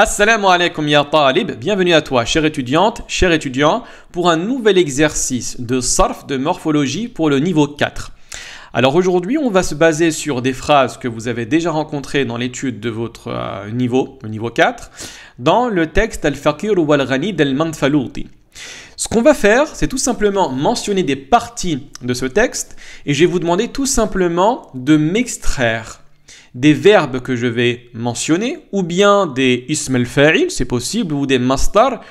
Assalamu alaikum ya talib, bienvenue à toi chère étudiante, cher étudiant, pour un nouvel exercice de sarf, de morphologie pour le niveau 4. Alors aujourd'hui on va se baser sur des phrases que vous avez déjà rencontrées dans l'étude de votre niveau, le niveau 4, dans le texte Al-Faqir wal-Ghani d'Al-Manfalouti. Ce qu'on va faire, c'est tout simplement mentionner des parties de ce texte et je vais vous demander tout simplement de m'extraire des verbes que je vais mentionner ou bien des ism al-fa'il, c'est possible, ou des mastar,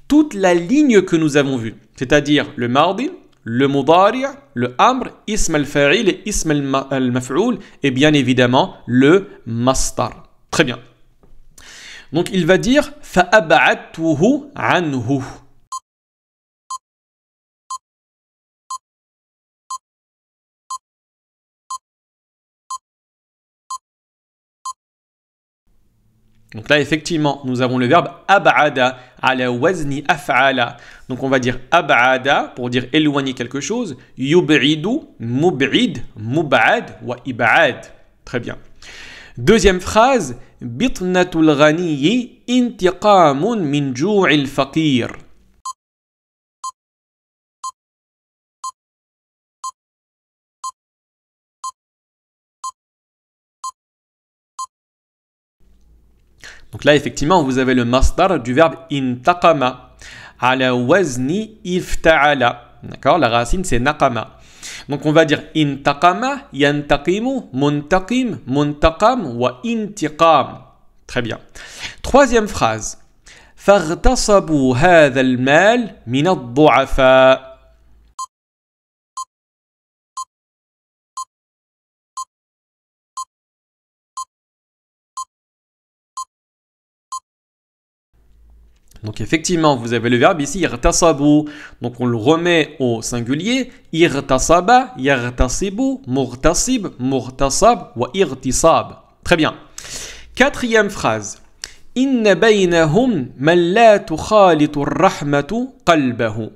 toute la ligne que nous avons vue, c'est-à-dire le mardi, le mudari', le amr, ism al-fa'il et ism al-maf'oul et bien évidemment le mastar. Très bien. Donc il va dire fa'ab'adtuhu anhu. Donc là, effectivement, nous avons le verbe ab'ada ala wazni af'ala. Donc on va dire ab'ada pour dire éloigner quelque chose. Yub'idu, mub'id, mub'ad wa ib'ad. Très bien. Deuxième phrase. Bitnatul ghaniyi intiqamun min ju'il faqir. Donc là, effectivement, vous avez le masdar du verbe intaqama. Ala wazni ifta'ala. D'accord? La racine, c'est naqama. Donc on va dire intaqama, yantaqimu, muntaqim, muntaqam wa intiqam. Très bien. Troisième phrase. Faghtasabu hadha al-mal min ad-du'afa. Donc effectivement, vous avez le verbe ici, irtasabu. Donc on le remet au singulier. Irtasaba, yartasibu, murtasib, murtasab, wa irtisab. Très bien. Quatrième phrase. Inna baynahum man la tukhalitu ar-rahmatu qalbahu.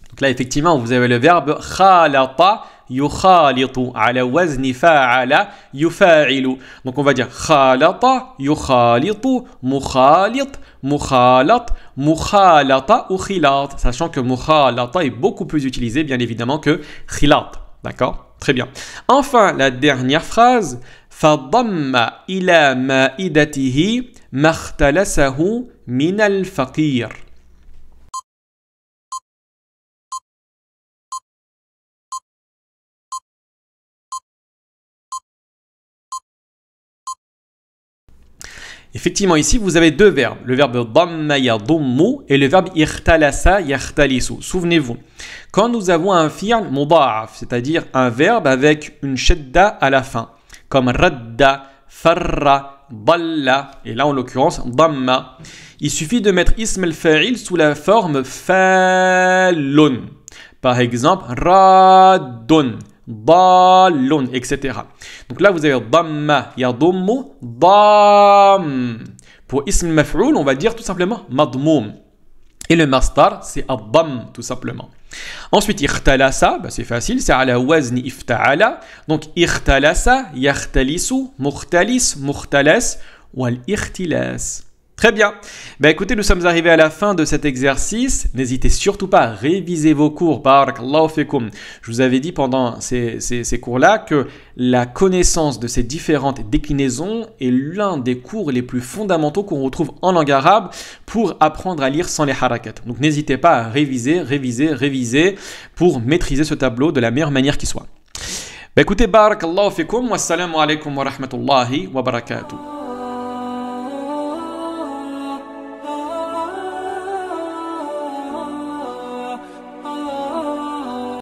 Donc là, effectivement, vous avez le verbe khalata, yukhalitu, ala wazni fa'ala, yufa'ilu. Donc on va dire khalata, yukhalitu, mukhalit, mukhalat, mukhalata ou khilat. Sachant que mukhalata est beaucoup plus utilisé, bien évidemment, que khilat. D'accord? Très bien. Enfin, la dernière phrase. Fadamma ila ma'idatihi makhtalasahu min al-faqir. Effectivement, ici, vous avez deux verbes. Le verbe damma yadummu et le verbe ikhtalasa yakhtalisu. Souvenez-vous, quand nous avons un fi'l muda'af, c'est-à-dire un verbe avec une shadda à la fin, comme radda, farra, dalla, et là en l'occurrence damma, il suffit de mettre ism al-fa'il sous la forme fa'lun. Par exemple, raddun, dallun, etc. Donc là, vous avez damma, yadummu, dam. Pour ism maf'oul, on va dire tout simplement madmoum. Et le mastar, c'est ad-dam, tout simplement. Ensuite, ikhtalasa, c'est facile, c'est ala wazni ifta'ala. Donc, ikhtalasa, yakhtalisu, mukhtalis, mukhtalas, wal ikhtilas. Très bien. Écoutez, nous sommes arrivés à la fin de cet exercice. N'hésitez surtout pas à réviser vos cours. Barakallahu fikum. Je vous avais dit pendant ces cours-là que la connaissance de ces différentes déclinaisons est l'un des cours les plus fondamentaux qu'on retrouve en langue arabe pour apprendre à lire sans les harakat. Donc n'hésitez pas à réviser pour maîtriser ce tableau de la meilleure manière qui soit. Écoutez, barakallahu fikum. Wassalamu alaikum wa rahmatullahi wa barakatuh.